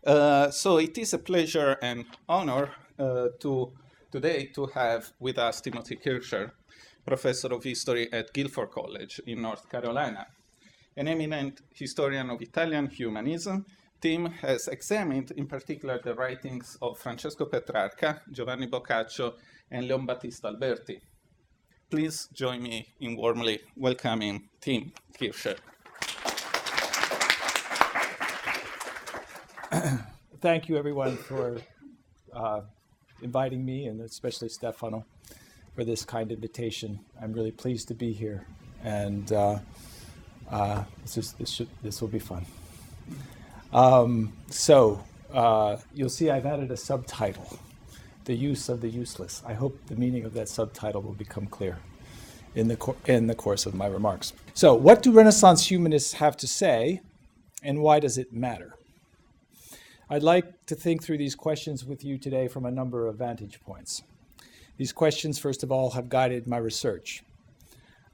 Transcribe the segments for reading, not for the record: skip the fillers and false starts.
So it is a pleasure and honor today to have with us Timothy Kircher, professor of history at Guilford College in North Carolina. An eminent historian of Italian humanism, Tim has examined in particular the writings of Francesco Petrarca, Giovanni Boccaccio, and Leon Battista Alberti. Please join me in warmly welcoming Tim Kircher. Thank you, everyone, for inviting me, and especially Stefano, for this kind invitation. I'm really pleased to be here, and this will be fun. You'll see I've added a subtitle, "The Use of the Useless." I hope the meaning of that subtitle will become clear in the course of my remarks. So, what do Renaissance humanists have to say, and why does it matter? I'd like to think through these questions with you today from a number of vantage points. These questions, first of all, have guided my research.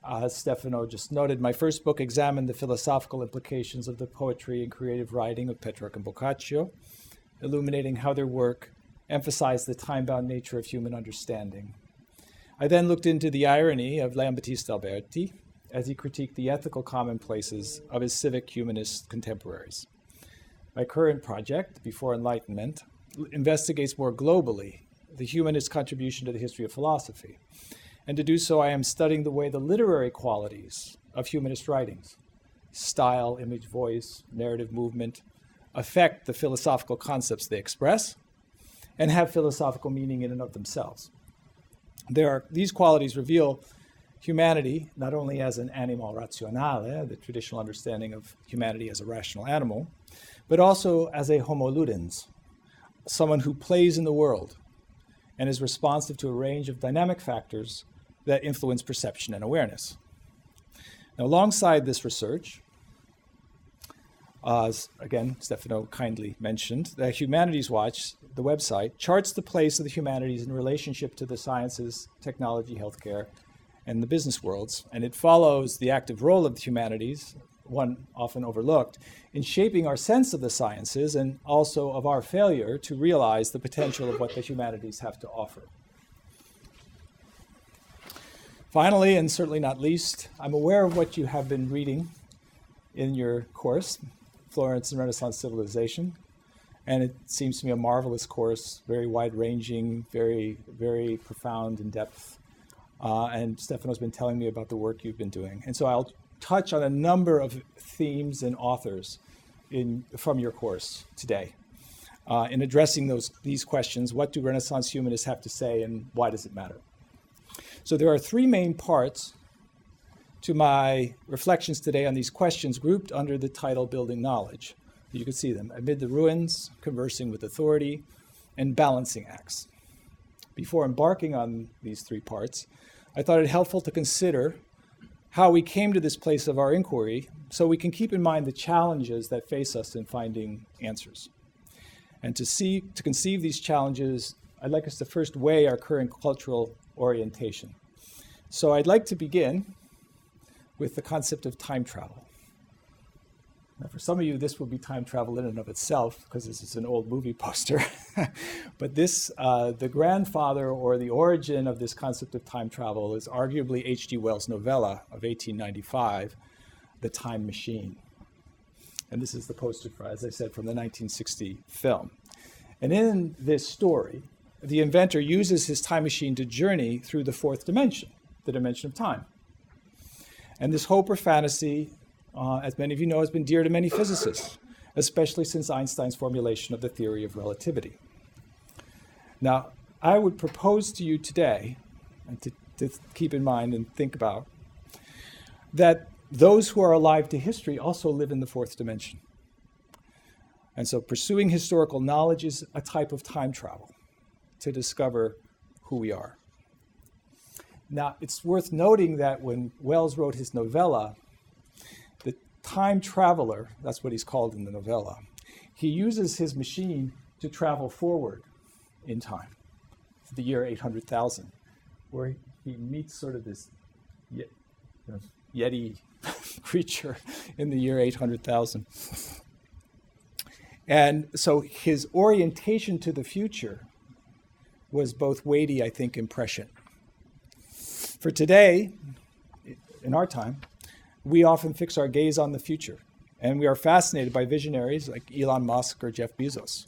As Stefano just noted, my first book examined the philosophical implications of the poetry and creative writing of Petrarch and Boccaccio, illuminating how their work emphasized the time-bound nature of human understanding. I then looked into the irony of Leon Battista Alberti as he critiqued the ethical commonplaces of his civic humanist contemporaries. My current project, Before Enlightenment, investigates more globally the humanist contribution to the history of philosophy. And to do so, I am studying the way the literary qualities of humanist writings, style, image, voice, narrative movement, affect the philosophical concepts they express and have philosophical meaning in and of themselves. These qualities reveal humanity not only as an animal razionale, the traditional understanding of humanity as a rational animal, but also as a homo ludens, someone who plays in the world and is responsive to a range of dynamic factors that influence perception and awareness. Now, alongside this research, as again, Stefano kindly mentioned, the Humanities Watch, the website, charts the place of the humanities in relationship to the sciences, technology, healthcare, and the business worlds, and it follows the active role of the humanities, one often overlooked, in shaping our sense of the sciences and also of our failure to realize the potential of what the humanities have to offer. Finally, and certainly not least, I'm aware of what you have been reading in your course, Florence and Renaissance Civilization, and it seems to me a marvelous course, very wide-ranging, very, very profound in depth. And Stefano's been telling me about the work you've been doing. And so I'll touch on a number of themes and authors from your course today. In addressing these questions, what do Renaissance humanists have to say and why does it matter? So there are three main parts to my reflections today on these questions grouped under the title Building Knowledge. You can see them: Amid the Ruins, Conversing with Authority, and Balancing Acts. Before embarking on these three parts, I thought it helpful to consider how we came to this place of our inquiry so we can keep in mind the challenges that face us in finding answers. And to conceive these challenges, I'd like us to first weigh our current cultural orientation. So I'd like to begin with the concept of time travel. Now, for some of you, this will be time travel in and of itself, because this is an old movie poster. But the grandfather or the origin of this concept of time travel is arguably H.G. Wells' novella of 1895, The Time Machine. And this is the poster, as I said, from the 1960 film. And in this story, the inventor uses his time machine to journey through the fourth dimension, the dimension of time. And this hope or fantasy, as many of you know, has been dear to many physicists, especially since Einstein's formulation of the theory of relativity. Now, I would propose to you today, and to keep in mind and think about, that those who are alive to history also live in the fourth dimension. And so pursuing historical knowledge is a type of time travel to discover who we are. Now, it's worth noting that when Wells wrote his novella, the time traveler, that's what he's called in the novella, he uses his machine to travel forward in time, to the year 800,000, where he meets sort of this Yeti creature in the year 800,000. And so his orientation to the future was both weighty, I think, and prescient. For today, in our time, we often fix our gaze on the future, and we are fascinated by visionaries like Elon Musk or Jeff Bezos.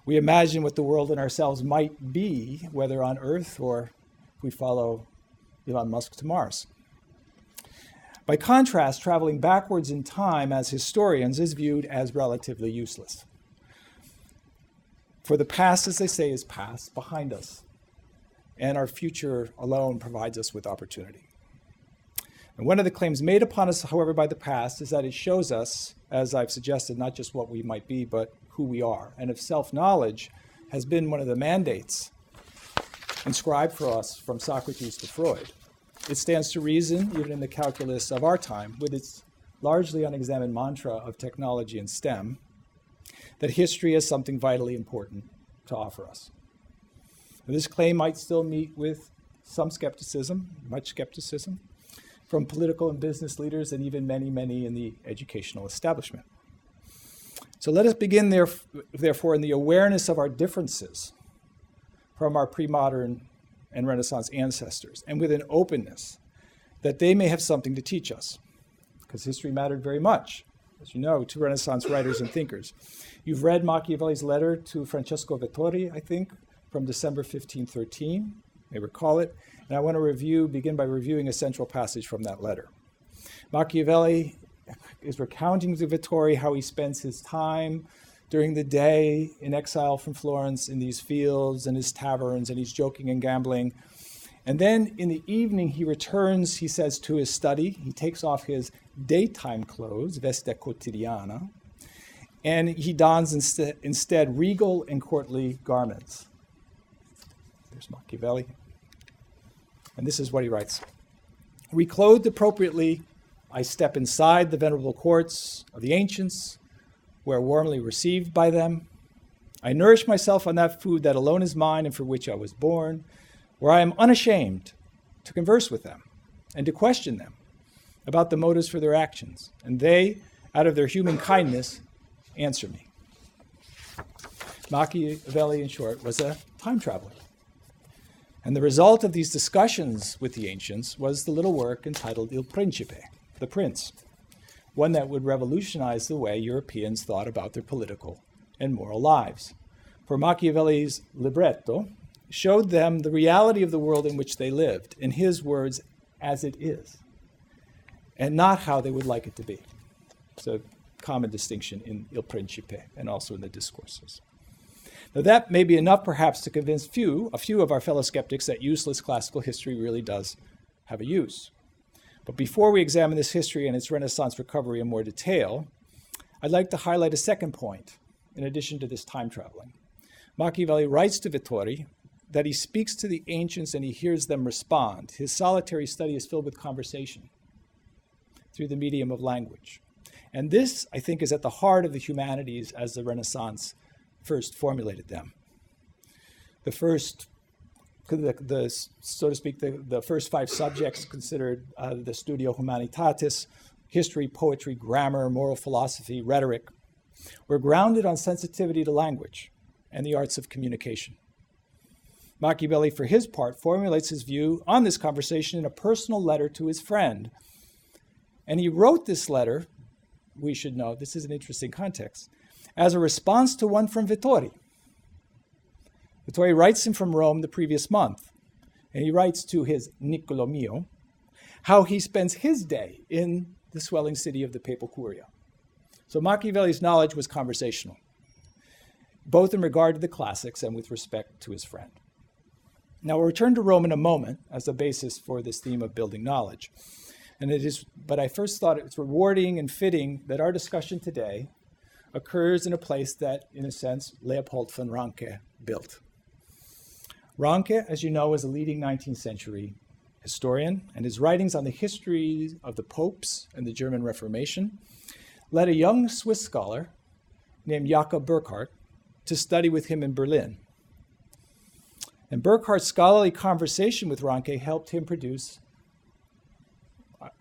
We imagine what the world and ourselves might be, whether on Earth or if we follow Elon Musk to Mars. By contrast, traveling backwards in time as historians is viewed as relatively useless. For the past, as they say, is past, behind us, and our future alone provides us with opportunity. And one of the claims made upon us, however, by the past is that it shows us, as I've suggested, not just what we might be, but who we are. And if self-knowledge has been one of the mandates inscribed for us from Socrates to Freud, it stands to reason, even in the calculus of our time, with its largely unexamined mantra of technology and STEM, that history has something vitally important to offer us. And this claim might still meet with some skepticism, much skepticism, from political and business leaders and even many, many in the educational establishment. So let us begin, therefore, in the awareness of our differences from our pre-modern and Renaissance ancestors, and with an openness that they may have something to teach us, because history mattered very much, as you know, to Renaissance writers and thinkers. You've read Machiavelli's letter to Francesco Vettori, I think, from December 1513, you may recall it, and I want to begin by reviewing a central passage from that letter. Machiavelli is recounting to Vettori how he spends his time during the day in exile from Florence in these fields and his taverns, and he's joking and gambling. And then in the evening he returns, he says, to his study. He takes off his daytime clothes, veste quotidiana, and he dons instead regal and courtly garments. There's Machiavelli. And this is what he writes. Reclothed appropriately, I step inside the venerable courts of the ancients, where warmly received by them. I nourish myself on that food that alone is mine and for which I was born, where I am unashamed to converse with them and to question them about the motives for their actions. And they, out of their human kindness, answer me. Machiavelli, in short, was a time traveler. And the result of these discussions with the ancients was the little work entitled Il Principe, the Prince, one that would revolutionize the way Europeans thought about their political and moral lives. For Machiavelli's libretto showed them the reality of the world in which they lived, in his words, as it is, and not how they would like it to be. It's a common distinction in Il Principe and also in the discourses. Now that may be enough perhaps to convince a few of our fellow skeptics that useless classical history really does have a use. But before we examine this history and its Renaissance recovery in more detail, I'd like to highlight a second point, in addition to this time traveling. Machiavelli writes to Vettori that he speaks to the ancients and he hears them respond. His solitary study is filled with conversation through the medium of language. And this, I think, is at the heart of the humanities as the Renaissance first formulated them. The first so to speak, the first five subjects considered the Studio Humanitatis, history, poetry, grammar, moral philosophy, rhetoric, were grounded on sensitivity to language and the arts of communication. Machiavelli, for his part, formulates his view on this conversation in a personal letter to his friend. And he wrote this letter, we should know, this is an interesting context, as a response to one from Vettori. Vettori writes him from Rome the previous month, and he writes to his Niccolo Mio how he spends his day in the swelling city of the Papal Curia. So Machiavelli's knowledge was conversational, both in regard to the classics and with respect to his friend. Now we'll return to Rome in a moment as a basis for this theme of building knowledge. But I first thought it was rewarding and fitting that our discussion today occurs in a place that, in a sense, Leopold von Ranke built. Ranke, as you know, is a leading 19th century historian, and his writings on the history of the popes and the German Reformation led a young Swiss scholar named Jakob Burckhardt to study with him in Berlin. And Burckhardt's scholarly conversation with Ranke helped him produce,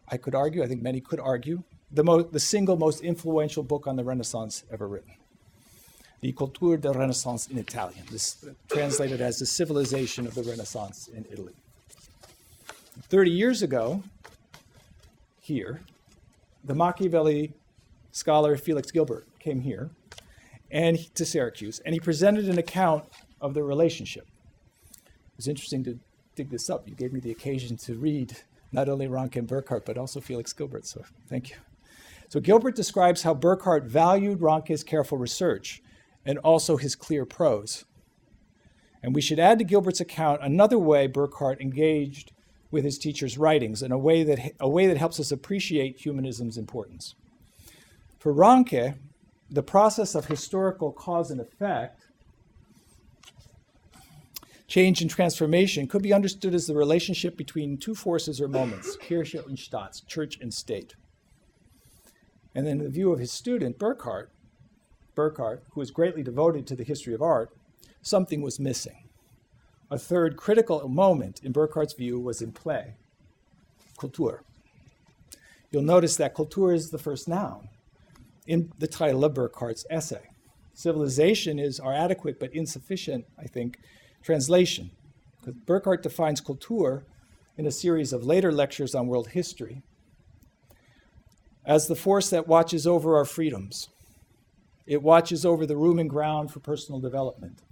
I could argue, I think many could argue, the single most influential book on the Renaissance ever written. the Cultura del Renaissance in Italian, this translated as the civilization of the Renaissance in Italy. 30 years ago, here, the Machiavelli scholar Felix Gilbert came here to Syracuse, and he presented an account of the relationship. It was interesting to dig this up. You gave me the occasion to read not only Ranke and Burckhardt, but also Felix Gilbert, so thank you. So Gilbert describes how Burckhardt valued Ranke's careful research and also his clear prose. And we should add to Gilbert's account another way Burckhardt engaged with his teacher's writings in a way that helps us appreciate humanism's importance. For Ranke, the process of historical cause and effect, change and transformation, could be understood as the relationship between two forces or moments, Kirche und Staat, church and state. And in the view of his student, Burckhardt, who was greatly devoted to the history of art, something was missing. A third critical moment, in Burckhardt's view, was in play, Kultur. You'll notice that Kultur is the first noun in the title of Burckhardt's essay. Civilization is our adequate but insufficient, I think, translation. Because Burckhardt defines Kultur in a series of later lectures on world history as the force that watches over our freedoms. It watches over the room and ground for personal development.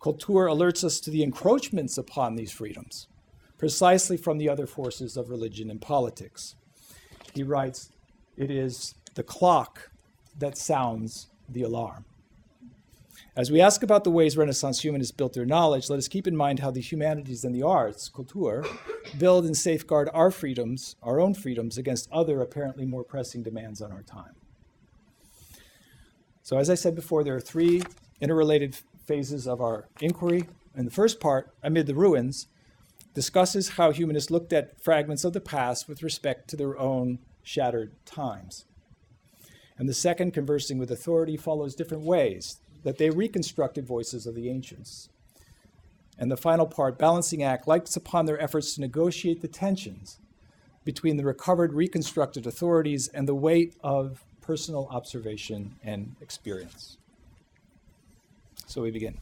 Kultur alerts us to the encroachments upon these freedoms, precisely from the other forces of religion and politics. He writes, it is the clock that sounds the alarm. As we ask about the ways Renaissance humanists built their knowledge, let us keep in mind how the humanities and the arts, Kultur, build and safeguard our freedoms, our own freedoms, against other apparently more pressing demands on our time. So as I said before, there are three interrelated phases of our inquiry. And the first part, Amid the Ruins, discusses how humanists looked at fragments of the past with respect to their own shattered times. And the second, Conversing with Authority, follows different ways that they reconstructed voices of the ancients. And the final part, Balancing Act, lights upon their efforts to negotiate the tensions between the recovered, reconstructed authorities and the weight of personal observation and experience. So we begin.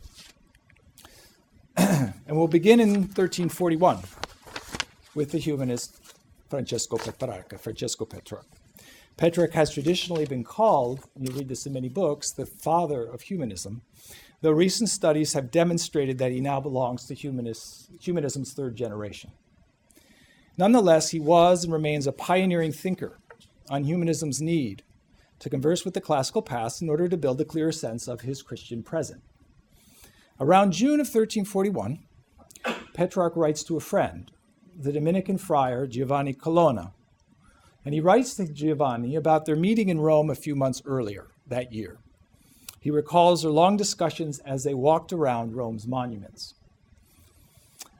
And we'll begin in 1341 with the humanist Francesco Petrarch. Petrarch has traditionally been called, and you read this in many books, the father of humanism, though recent studies have demonstrated that he now belongs to humanism's third generation. Nonetheless, he was and remains a pioneering thinker on humanism's need to converse with the classical past in order to build a clearer sense of his Christian present. Around June of 1341, Petrarch writes to a friend, the Dominican friar Giovanni Colonna, and he writes to Giovanni about their meeting in Rome a few months earlier that year. He recalls their long discussions as they walked around Rome's monuments.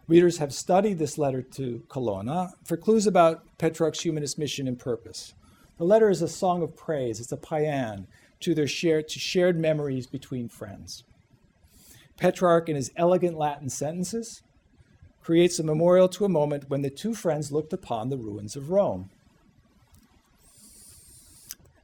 Readers have studied this letter to Colonna for clues about Petrarch's humanist mission and purpose. The letter is a song of praise. It's a paean to their shared memories between friends. Petrarch, in his elegant Latin sentences, creates a memorial to a moment when the two friends looked upon the ruins of Rome.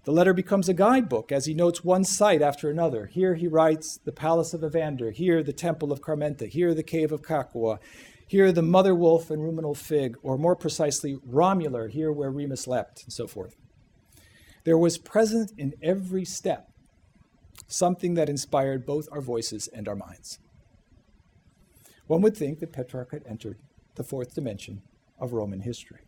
The letter becomes a guidebook as he notes one site after another. Here he writes the Palace of Evander, here the Temple of Carmenta, here the Cave of Capua, here the Mother Wolf and Ruminal Fig, or more precisely, Romular, here where Remus leapt, and so forth. There was present in every step something that inspired both our voices and our minds. One would think that Petrarch had entered the fourth dimension of Roman history.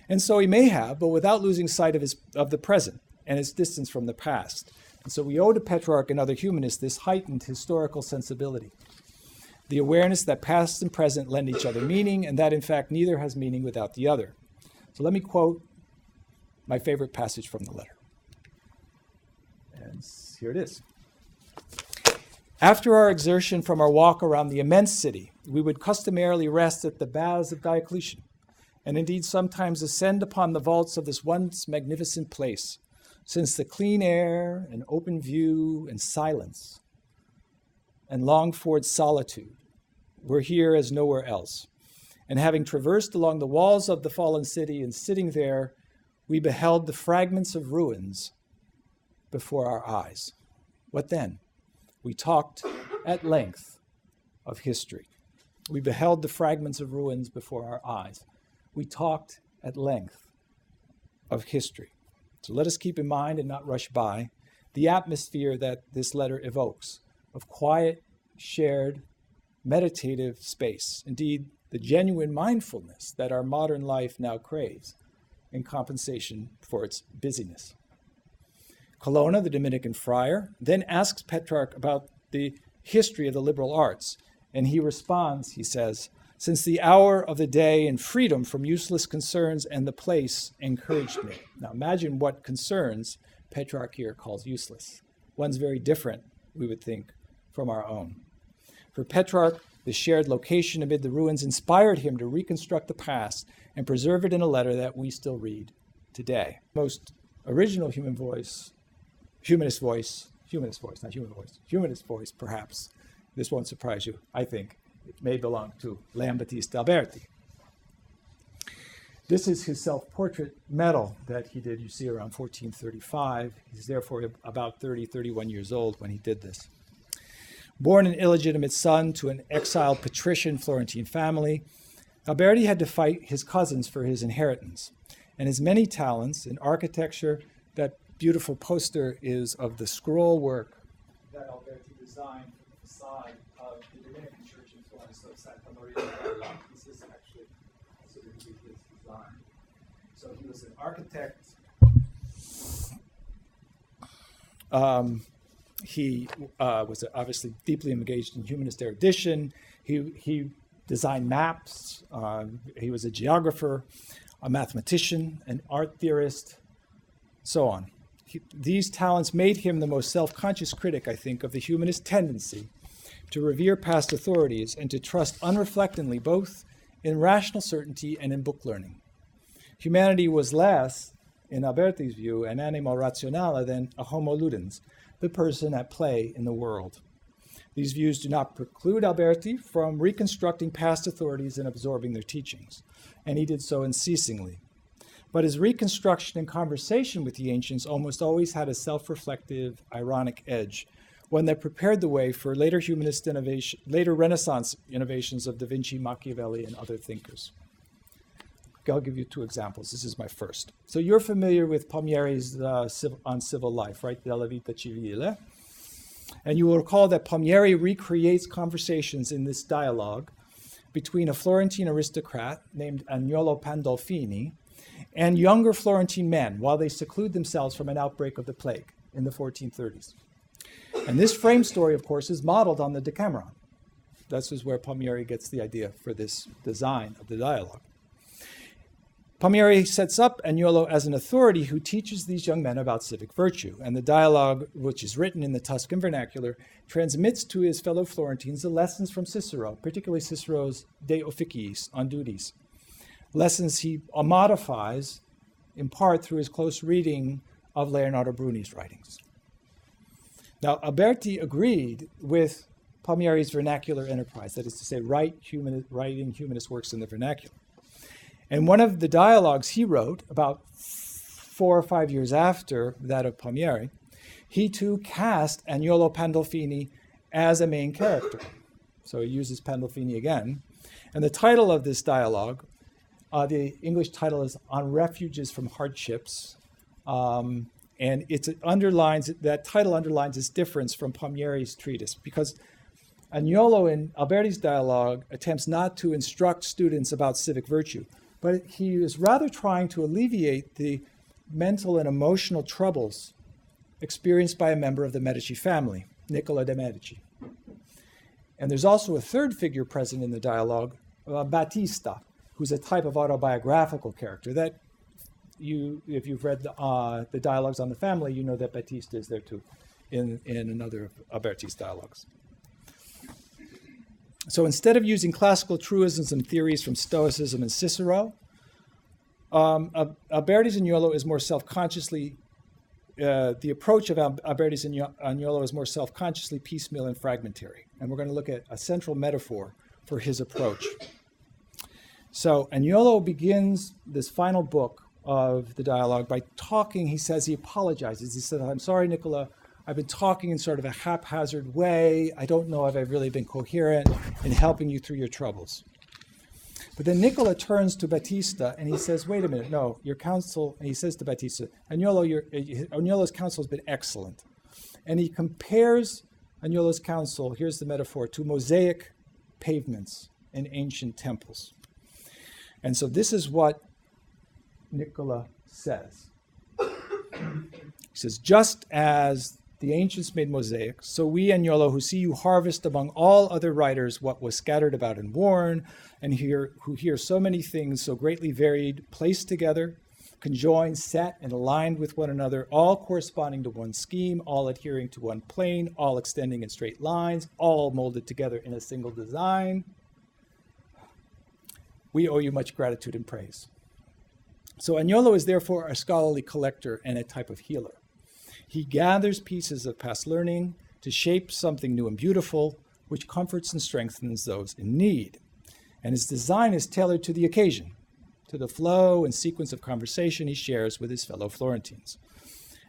And so he may have, but without losing sight of the present and its distance from the past. And so we owe to Petrarch and other humanists this heightened historical sensibility, the awareness that past and present lend each other meaning, and that in fact neither has meaning without the other. So let me quote my favorite passage from the letter. And here it is. After our exertion from our walk around the immense city, we would customarily rest at the baths of Diocletian, and indeed sometimes ascend upon the vaults of this once magnificent place, since the clean air and open view and silence and longed-for solitude were here as nowhere else. And having traversed along the walls of the fallen city and sitting there, we beheld the fragments of ruins before our eyes. What then? We talked at length of history. We beheld the fragments of ruins before our eyes. We talked at length of history. So let us keep in mind and not rush by the atmosphere that this letter evokes of quiet, shared, meditative space. Indeed, the genuine mindfulness that our modern life now craves in compensation for its busyness. Colonna, the Dominican friar, then asks Petrarch about the history of the liberal arts, and he responds, he says, "Since the hour of the day and freedom from useless concerns and the place encouraged me." Now imagine what concerns Petrarch here calls useless. One's very different, we would think, from our own. For Petrarch, the shared location amid the ruins inspired him to reconstruct the past and preserve it in a letter that we still read today. Most original humanist voice, perhaps. This won't surprise you, I think. It may belong to Lambattista Alberti. This is his self-portrait medal that he did, you see, around 1435. He's therefore about 30, 31 years old when he did this. Born an illegitimate son to an exiled patrician Florentine family, Alberti had to fight his cousins for his inheritance. And his many talents in architecture, that beautiful poster is of the scroll work that Alberti designed for the facade of the Dominican church in Florence of Santa Maria della. This is actually his design. So he was an architect. He was obviously deeply engaged in humanist erudition. He designed maps. He was a geographer, a mathematician, an art theorist, so on. These talents made him the most self-conscious critic, I think, of the humanist tendency to revere past authorities and to trust unreflectingly both in rational certainty and in book learning. Humanity was less, in Alberti's view, an animo rationale than a homo ludens, the person at play in the world. These views do not preclude Alberti from reconstructing past authorities and absorbing their teachings, and he did so unceasingly. But his reconstruction and conversation with the ancients almost always had a self-reflective, ironic edge, one that prepared the way for later humanist innovation, later Renaissance innovations of Da Vinci, Machiavelli, and other thinkers. I'll give you two examples. This is my first. So you're familiar with Palmieri's On Civil Life, right? Della Vita Civile. And you will recall that Palmieri recreates conversations in this dialogue between a Florentine aristocrat named Agnolo Pandolfini and younger Florentine men while they seclude themselves from an outbreak of the plague in the 1430s. And this frame story, of course, is modeled on the Decameron. This is where Palmieri gets the idea for this design of the dialogue. Palmieri sets up Agnolo as an authority who teaches these young men about civic virtue, and the dialogue, which is written in the Tuscan vernacular, transmits to his fellow Florentines the lessons from Cicero, particularly Cicero's De Officiis, on duties. Lessons he modifies in part through his close reading of Leonardo Bruni's writings. Now, Alberti agreed with Palmieri's vernacular enterprise, that is to say, writing humanist works in the vernacular. And one of the dialogues he wrote about 4 or 5 years after that of Palmieri, he too cast Agnolo Pandolfini as a main character. So he uses Pandolfini again. And the title of this dialogue, the English title is On Refuges from Hardships. And that title underlines its difference from Palmieri's treatise, because Agnolo in Alberti's dialogue attempts not to instruct students about civic virtue, but he is rather trying to alleviate the mental and emotional troubles experienced by a member of the Medici family, Nicola de' Medici. And there's also a third figure present in the dialogue, Battista, who's a type of autobiographical character that if you've read the dialogues on the family, you know that Battista is there too in another of Alberti's dialogues. So instead of using classical truisms and theories from Stoicism and Cicero, Alberti's Agnolo is more self-consciously, the approach of Alberti's Agnolo is more self-consciously piecemeal and fragmentary. And we're going to look at a central metaphor for his approach. So Agnolo begins this final book of the dialogue by talking. He says he apologizes. He said, "I'm sorry, Nicola, I've been talking in sort of a haphazard way. I don't know if I've really been coherent in helping you through your troubles. But then Nicola turns to Battista and he says, wait a minute, no, your counsel, and he says to Battista, Agnolo's counsel has been excellent. And he compares Agnolo's counsel, here's the metaphor, to mosaic pavements in ancient temples. And so this is what Nicola says. He says, just as the ancients made mosaics, so we, Agnolo, who see you harvest among all other writers what was scattered about and worn, and who hear so many things so greatly varied, placed together, conjoined, set, and aligned with one another, all corresponding to one scheme, all adhering to one plane, all extending in straight lines, all molded together in a single design. We owe you much gratitude and praise. So Agnolo is therefore a scholarly collector and a type of healer. He gathers pieces of past learning to shape something new and beautiful, which comforts and strengthens those in need. And his design is tailored to the occasion, to the flow and sequence of conversation he shares with his fellow Florentines.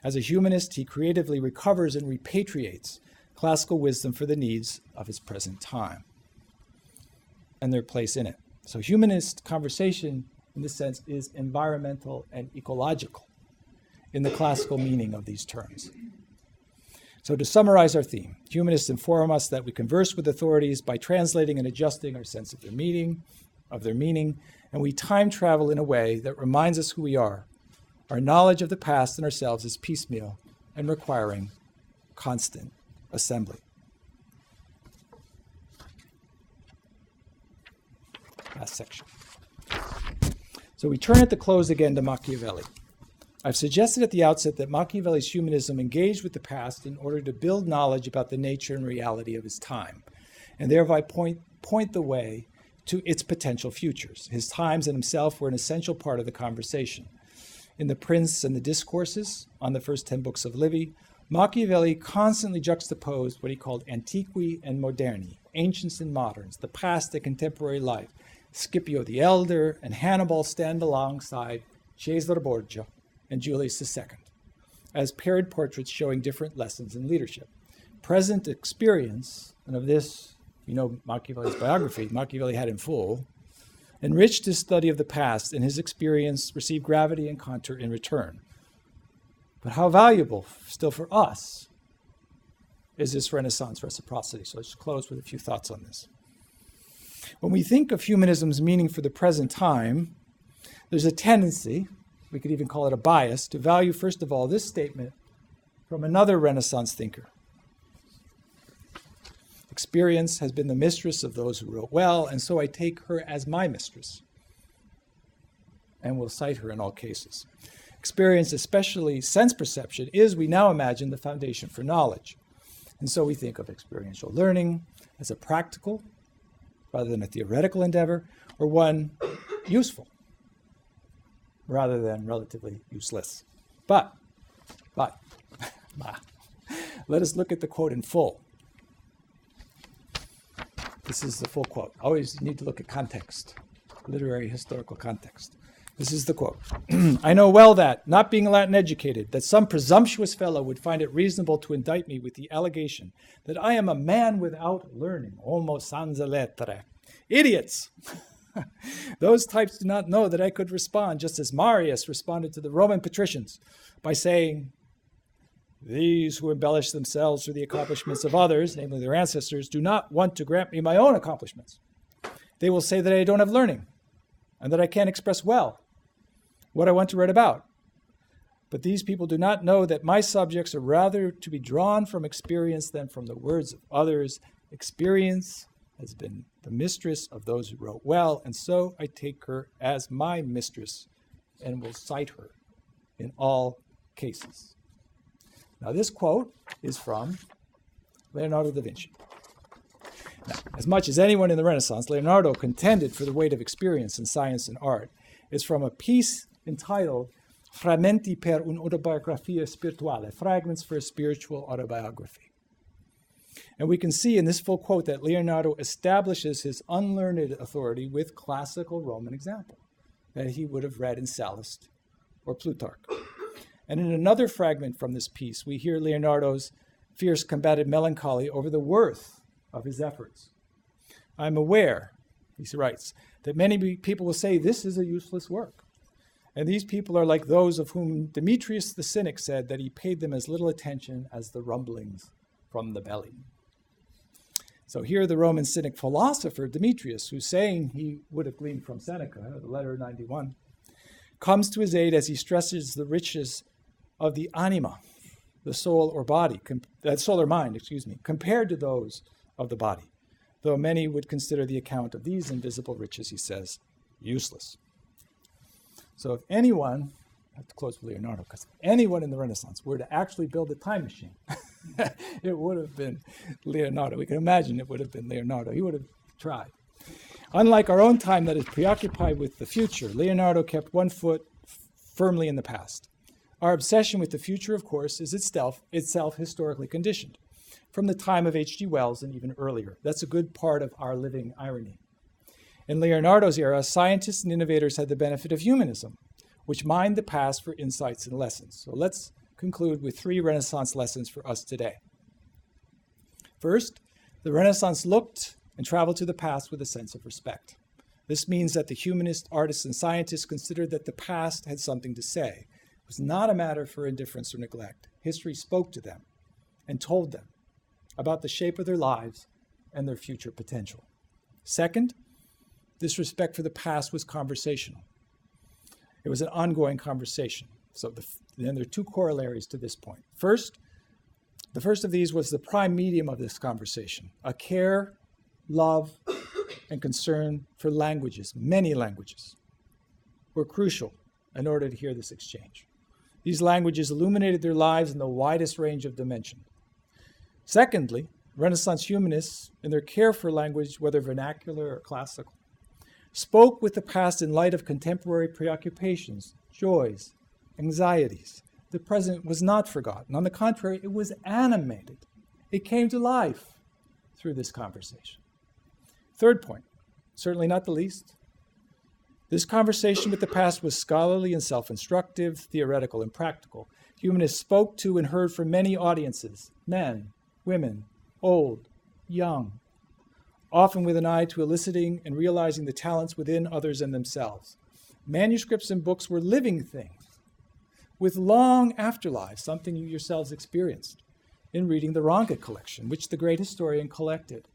As a humanist, he creatively recovers and repatriates classical wisdom for the needs of his present time and their place in it. So humanist conversation, in this sense, is environmental and ecological in the classical meaning of these terms. So to summarize our theme, humanists inform us that we converse with authorities by translating and adjusting our sense of their meaning, and we time travel in a way that reminds us who we are. Our knowledge of the past and ourselves is piecemeal and requiring constant assembly. Last section. So we turn at the close again to Machiavelli. I've suggested at the outset that Machiavelli's humanism engaged with the past in order to build knowledge about the nature and reality of his time, and thereby point the way to its potential futures. His times and himself were an essential part of the conversation. In The Prince and the Discourses, on the first 10 books of Livy, Machiavelli constantly juxtaposed what he called antiqui and moderni, ancients and moderns, the past and contemporary life. Scipio the Elder and Hannibal stand alongside Caesar Borgia and Julius II, as paired portraits showing different lessons in leadership. Present experience, and of this, you know Machiavelli's biography, Machiavelli had in full, enriched his study of the past, and his experience received gravity and contour in return. But how valuable, still for us, is this Renaissance reciprocity? So let's close with a few thoughts on this. When we think of humanism's meaning for the present time, there's a tendency, we could even call it a bias, to value, first of all, this statement from another Renaissance thinker. Experience has been the mistress of those who wrote well, and so I take her as my mistress, and will cite her in all cases. Experience, especially sense perception, is, we now imagine, the foundation for knowledge. And so we think of experiential learning as a practical, rather than a theoretical endeavor, or one useful, rather than relatively useless. But, let us look at the quote in full. This is the full quote. Always need to look at context, literary historical context. This is the quote. I know well that, not being Latin educated, that some presumptuous fellow would find it reasonable to indict me with the allegation that I am a man without learning, homo sans lettere. Idiots! Those types do not know that I could respond just as Marius responded to the Roman patricians by saying, these who embellish themselves through the accomplishments of others, namely their ancestors, do not want to grant me my own accomplishments. They will say that I don't have learning and that I can't express well what I want to write about. But these people do not know that my subjects are rather to be drawn from experience than from the words of others. Experience has been the mistress of those who wrote well, and so I take her as my mistress and will cite her in all cases. Now, this quote is from Leonardo da Vinci. Now, as much as anyone in the Renaissance, Leonardo contended for the weight of experience in science and art. It's from a piece entitled Frammenti per un'autobiografia spirituale, Fragments for a Spiritual Autobiography. And we can see in this full quote that Leonardo establishes his unlearned authority with classical Roman example that he would have read in Sallust or Plutarch. And in another fragment from this piece, we hear Leonardo's fierce combated melancholy over the worth of his efforts. I'm aware, he writes, that many people will say this is a useless work. And these people are like those of whom Demetrius the cynic said that he paid them as little attention as the rumblings from the belly. So here the Roman cynic philosopher Demetrius, who's saying he would have gleaned from Seneca, the letter 91, comes to his aid as he stresses the riches of the anima, the soul or body, soul or mind, compared to those of the body, though many would consider the account of these invisible riches, he says, useless. So if anyone, I have to close with Leonardo, because if anyone in the Renaissance were to actually build a time machine, it would have been Leonardo. We can imagine it would have been Leonardo. He would have tried. Unlike our own time that is preoccupied with the future, Leonardo kept one foot firmly in the past. Our obsession with the future, of course, is itself historically conditioned, from the time of H.G. Wells and even earlier. That's a good part of our living irony. In Leonardo's era, scientists and innovators had the benefit of humanism, which mined the past for insights and lessons. So let's conclude with 3 Renaissance lessons for us today. First, the Renaissance looked and traveled to the past with a sense of respect. This means that the humanists, artists, and scientists considered that the past had something to say. It was not a matter for indifference or neglect. History spoke to them and told them about the shape of their lives and their future potential. Second, this respect for the past was conversational. It was an ongoing conversation. So then there are 2 corollaries to this point. First, the first of these was the prime medium of this conversation, a care, love, and concern for languages. Many languages were crucial in order to hear this exchange. These languages illuminated their lives in the widest range of dimension. Secondly, Renaissance humanists, in their care for language, whether vernacular or classical, spoke with the past in light of contemporary preoccupations, joys, anxieties. The present was not forgotten. On the contrary, it was animated. It came to life through this conversation. Third point, certainly not the least, this conversation with the past was scholarly and self-instructive, theoretical and practical. Humanists spoke to and heard from many audiences, men, women, old, young, often with an eye to eliciting and realizing the talents within others and themselves. Manuscripts and books were living things with long afterlives, something you yourselves experienced in reading the Ranke collection, which the great historian collected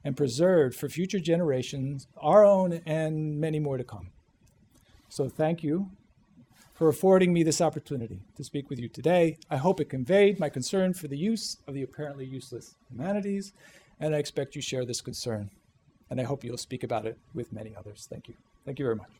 and preserved for future generations, our own and many more to come. So thank you for affording me this opportunity to speak with you today. I hope it conveyed my concern for the use of the apparently useless humanities, and I expect you share this concern, and I hope you'll speak about it with many others. Thank you. Thank you very much.